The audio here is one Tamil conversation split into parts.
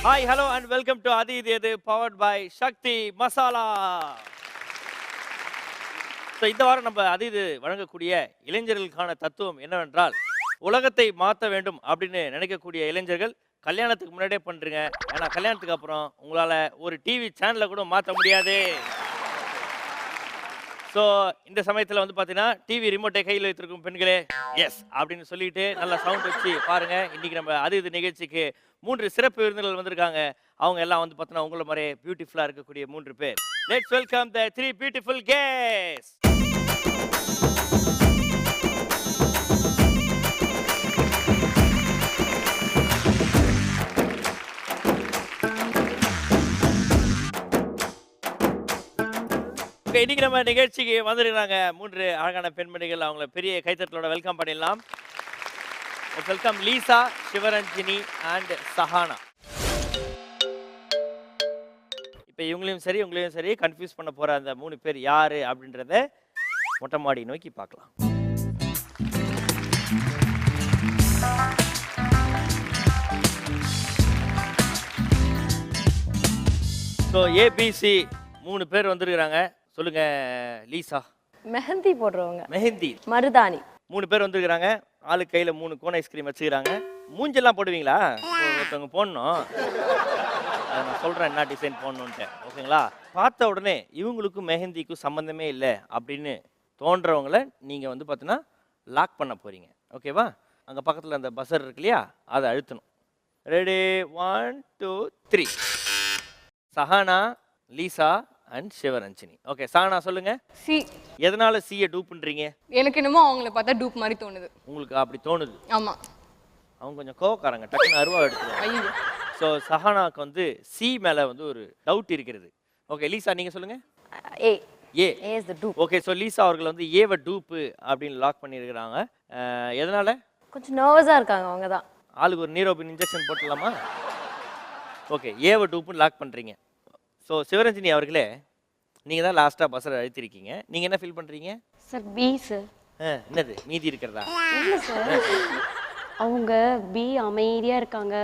Hi, hello and welcome to Adi Idhu Idhu powered by Shakti Masala. So இந்த வாரம் நம்ம அது வழங்கக்கூடிய இளைஞர்களுக்கான தத்துவம் என்னவென்றால், உலகத்தை மாற்ற வேண்டும் அப்படின்னு நினைக்கக்கூடிய இளைஞர்கள் கல்யாணத்துக்கு முன்னாடியே பண்ணுறீங்க. ஏன்னா கல்யாணத்துக்கு அப்புறம் உங்களால் ஒரு டிவி சேனலை கூட மாற்ற முடியாது. ஸோ இந்த சமயத்தில் வந்து பார்த்தீங்கன்னா டிவி ரிமோட்டை கையில் வைத்திருக்கும் பெண்களே எஸ் அப்படின்னு சொல்லிட்டு நல்லா சவுண்ட் வச்சு பாருங்கள். இன்றைக்கி நம்ம இது நிகழ்ச்சிக்கு 3 சிறப்பு விருந்தினர்கள் வந்திருக்காங்க. அவங்க எல்லாம் வந்து பார்த்தீங்கன்னா உங்களை மாதிரியே பியூட்டிஃபுல்லாக இருக்கக்கூடிய 3 பேர். Let's welcome the 3 beautiful guests. இன்னைக்கு நம்ம நிகழ்ச்சிக்கு வந்திருக்கிறாங்க 3 அழகான பெண்மணிகள். அவங்கள பெரிய கைத்தட்டலோட வெல்கம் பண்ணிடலாம். Welcome Lisa, Sivaranjini and Sahana. இப்போ இவங்களையும் சரி உங்களையும் சரி கன்ஃபியூஸ் பண்ண போற அந்த 3 பேர் யாரு அப்படின்றத மொட்டை மாடி நோக்கி பார்க்கலாம். ஸோ ஏபிசி 3 பேர் வந்திருக்கிறாங்க. சொல்லுங்க லீசா. மெஹந்தி போடுறவங்க. மெஹந்தி. மருதாணி. 3 பேர் வந்திருக்கிறாங்க. ஆளு கையில் 3 கோன் ஐஸ்கிரீம் வச்சுக்கிறாங்க. மூஞ்செல்லாம் போடுவீங்களா? ஒருத்தவங்க போடணும். நான் சொல்கிறேன் என்ன டிசைன் போடணுன்ட்டு. ஓகேங்களா? பார்த்த உடனே இவங்களுக்கும் மெஹந்திக்கும் சம்மந்தமே இல்லை அப்படின்னு தோன்றவங்கள நீங்கள் வந்து பார்த்தீங்கன்னா லாக் பண்ண போகிறீங்க. ஓகேவா? அங்கே பக்கத்தில் அந்த பஸர் இருக்கு இல்லையா, அதை அழுத்தணும். Ready 1 2 3. Sahana, Lisa and Sivaranjini. Okay, Sahana சொல்லுங்க. சி. எதனால சியை டூப் பண்றீங்க? எனக்கு என்னமோ அவங்கள பார்த்தா டூப் மாதிரி தோணுது. உங்களுக்கு அப்படி தோணுது? ஆமா. அவங்க கொஞ்சம் கோவக்காரங்க, டக்குன்னு அருவா எடுத்துருவாங்க. ஐயோ. ஸோ சஹானாக்கு வந்து சி மேல வந்து ஒரு டவுட் இருக்கிறது. ஓகே, லீசா நீங்க சொல்லுங்க. A. A is the dupe. Okay, so Lisa அவர்கள் வந்து ஏவ டூப் அப்படின்னு லாக் பண்ணியிருக்கிறாங்க. எதனால? கொஞ்சம் நர்வஸா இருக்காங்க அவங்க தான். ஆளுக்கு ஒரு நீரோபின் இன்ஜெக்ஷன் போட்டுடலாமா? ஓகே, ஏவ டூப்னு லாக் பண்றீங்க. ஸோ சிவரஞ்சினி அவர்களே, நீங்கள் தான் லாஸ்ட்டாக பஸ்ஸில் அழுத்திருக்கீங்க. நீங்கள் என்ன ஃபீல் பண்ணுறீங்க? சார் பி சார். என்னது மீதி இருக்கிறதா? இல்லை சார், அவங்க பி அமைதியாக இருக்காங்க,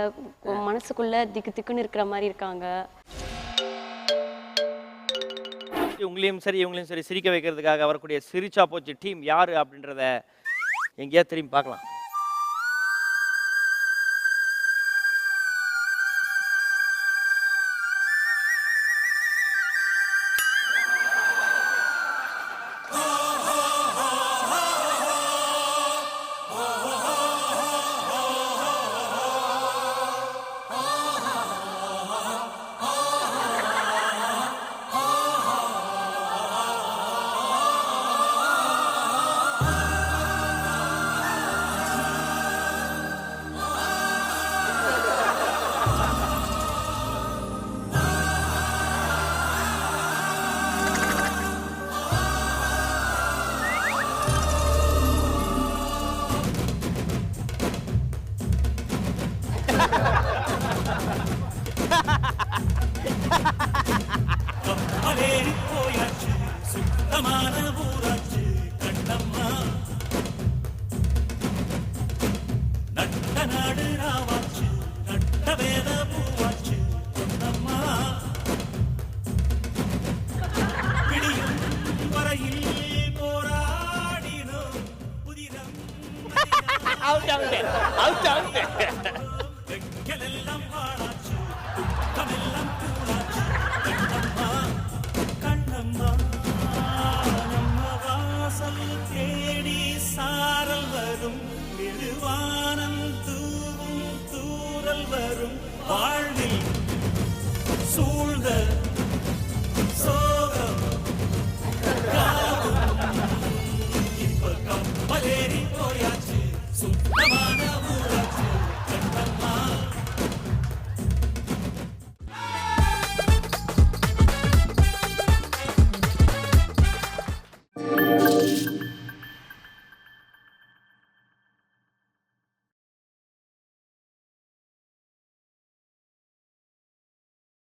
மனசுக்குள்ளே திக்கு திக்குன்னு இருக்கிற மாதிரி இருக்காங்க. உங்களையும் சரி இவங்களையும் சரி சிரிக்க வைக்கிறதுக்காக வரக்கூடிய சிரிச்சா போச்சு டீம் யார் அப்படின்றத எங்கேயா திரும்பி பார்க்கலாம். வாழ்வில்